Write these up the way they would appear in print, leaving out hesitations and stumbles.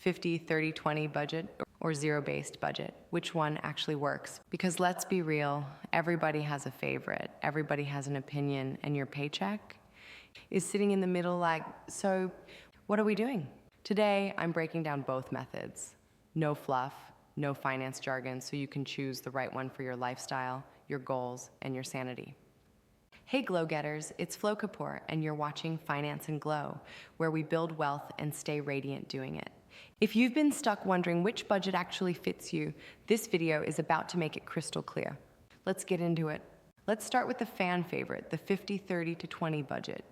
50-30-20 budget or zero-based budget? Which one actually works? Because let's be real, everybody has a favorite, everybody has an opinion, and your paycheck is sitting in the middle like, so what are we doing? Today, I'm breaking down both methods. No fluff, no finance jargon, so you can choose the right one for your lifestyle, your goals, and your sanity. Hey Glow Getters, it's Flo Kapoor, and you're watching Finance and Glow, where we build wealth and stay radiant doing it. If you've been stuck wondering which budget actually fits you, this video is about to make it crystal clear. Let's get into it. Let's start with the fan favorite, the 50-30-20 budget.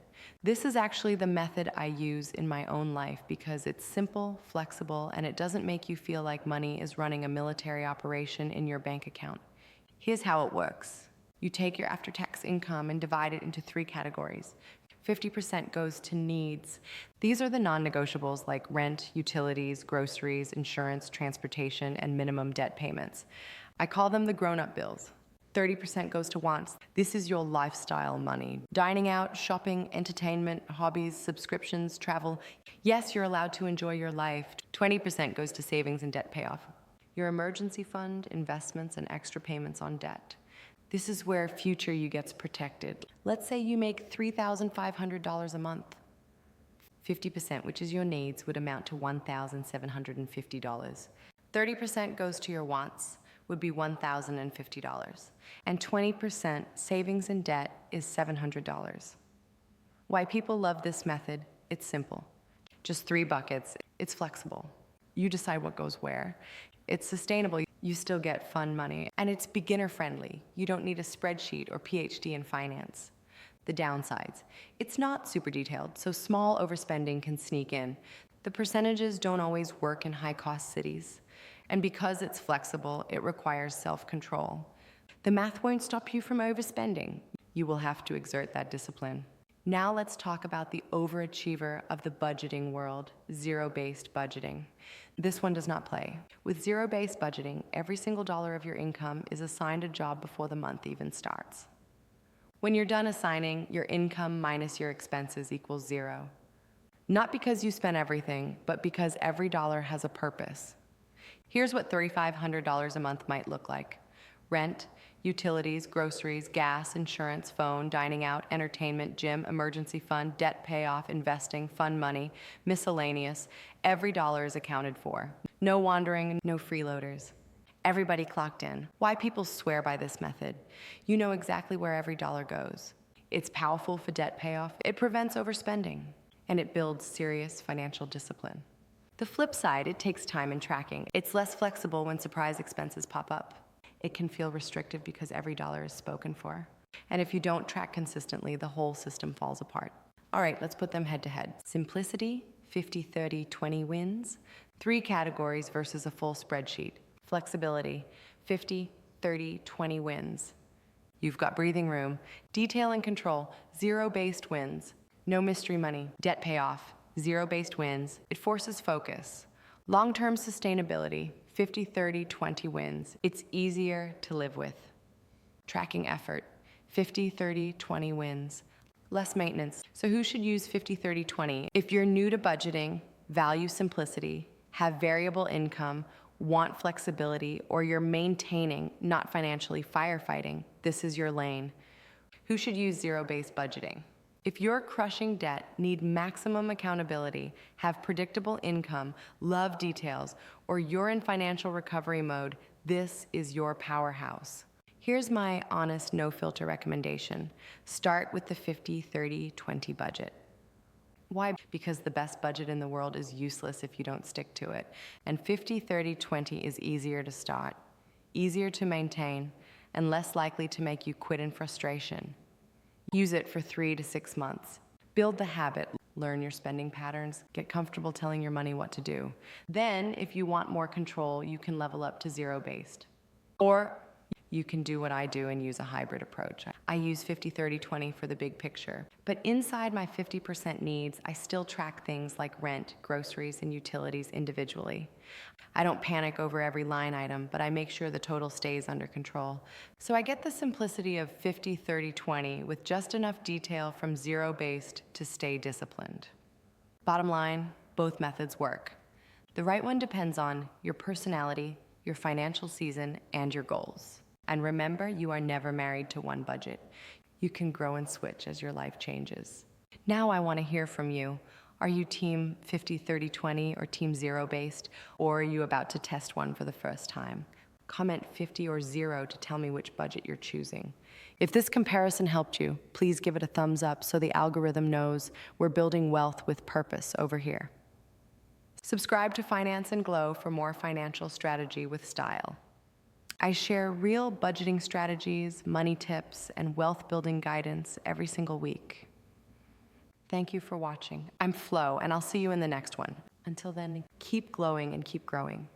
This is actually the method I use in my own life because it's simple, flexible, and it doesn't make you feel like money is running a military operation in your bank account. Here's how it works. You take your after-tax income and divide it into 3 categories. 50% goes to needs. These are the non-negotiables like rent, utilities, groceries, insurance, transportation, and minimum debt payments. I call them the grown-up bills. 30% goes to wants. This is your lifestyle money. Dining out, shopping, entertainment, hobbies, subscriptions, travel. Yes, you're allowed to enjoy your life. 20% goes to savings and debt payoff. Your emergency fund, investments, and extra payments on debt. This is where future you gets protected. Let's say you make $3,500 a month. 50%, which is your needs, would amount to $1,750. 30% goes to your wants, would be $1,050. And 20% savings and debt is $700. Why people love this method, it's simple. Just 3 buckets, it's flexible. You decide what goes where. It's sustainable, you still get fun money, and it's beginner friendly. You don't need a spreadsheet or PhD in finance. The downsides. It's not super detailed, so small overspending can sneak in. The percentages don't always work in high-cost cities. And because it's flexible, it requires self-control. The math won't stop you from overspending. You will have to exert that discipline. Now let's talk about the overachiever of the budgeting world, zero-based budgeting. This one does not play. With zero-based budgeting, every single dollar of your income is assigned a job before the month even starts. When you're done assigning, your income minus your expenses equals 0. Not because you spent everything, but because every dollar has a purpose. Here's what $3,500 a month might look like. Rent, utilities, groceries, gas, insurance, phone, dining out, entertainment, gym, emergency fund, debt payoff, investing, fund money, miscellaneous. Every dollar is accounted for. No wandering, no freeloaders. Everybody clocked in. Why people swear by this method? You know exactly where every dollar goes. It's powerful for debt payoff. It prevents overspending. And it builds serious financial discipline. The flip side, it takes time and tracking. It's less flexible when surprise expenses pop up. It can feel restrictive because every dollar is spoken for. And if you don't track consistently, the whole system falls apart. All right, let's put them head to head. Simplicity, 50-30-20 wins. 3 categories versus a full spreadsheet. Flexibility, 50-30-20 wins. You've got breathing room. Detail and control, zero-based wins. No mystery money. Debt payoff, zero-based wins. It forces focus. Long-term sustainability, 50-30-20 wins. It's easier to live with. Tracking effort, 50-30-20 wins. Less maintenance. So who should use 50-30-20? If you're new to budgeting, value simplicity, have variable income, want flexibility, or you're maintaining, not financially firefighting, this is your lane. Who should use zero-based budgeting? If you're crushing debt, need maximum accountability, have predictable income, love details, or you're in financial recovery mode, this is your powerhouse. Here's my honest, no-filter recommendation. Start with the 50-30-20 budget. Why? Because the best budget in the world is useless if you don't stick to it. And 50-30-20 is easier to start, easier to maintain, and less likely to make you quit in frustration. Use it for 3 to 6 months. Build the habit, learn your spending patterns, get comfortable telling your money what to do. Then, if you want more control, you can level up to zero-based. Or you can do what I do and use a hybrid approach. I use 50-30-20 for the big picture. But inside my 50% needs, I still track things like rent, groceries, and utilities individually. I don't panic over every line item, but I make sure the total stays under control. So I get the simplicity of 50-30-20 with just enough detail from zero-based to stay disciplined. Bottom line, both methods work. The right one depends on your personality, your financial season, and your goals. And remember, you are never married to one budget. You can grow and switch as your life changes. Now I want to hear from you. Are you team 50-30-20 or team zero based, or are you about to test one for the first time? Comment 50 or 0 to tell me which budget you're choosing. If this comparison helped you, please give it a thumbs up so the algorithm knows we're building wealth with purpose over here. Subscribe to Finance and Glow for more financial strategy with style. I share real budgeting strategies, money tips, and wealth building guidance every single week. Thank you for watching. I'm Flo, and I'll see you in the next one. Until then, keep glowing and keep growing.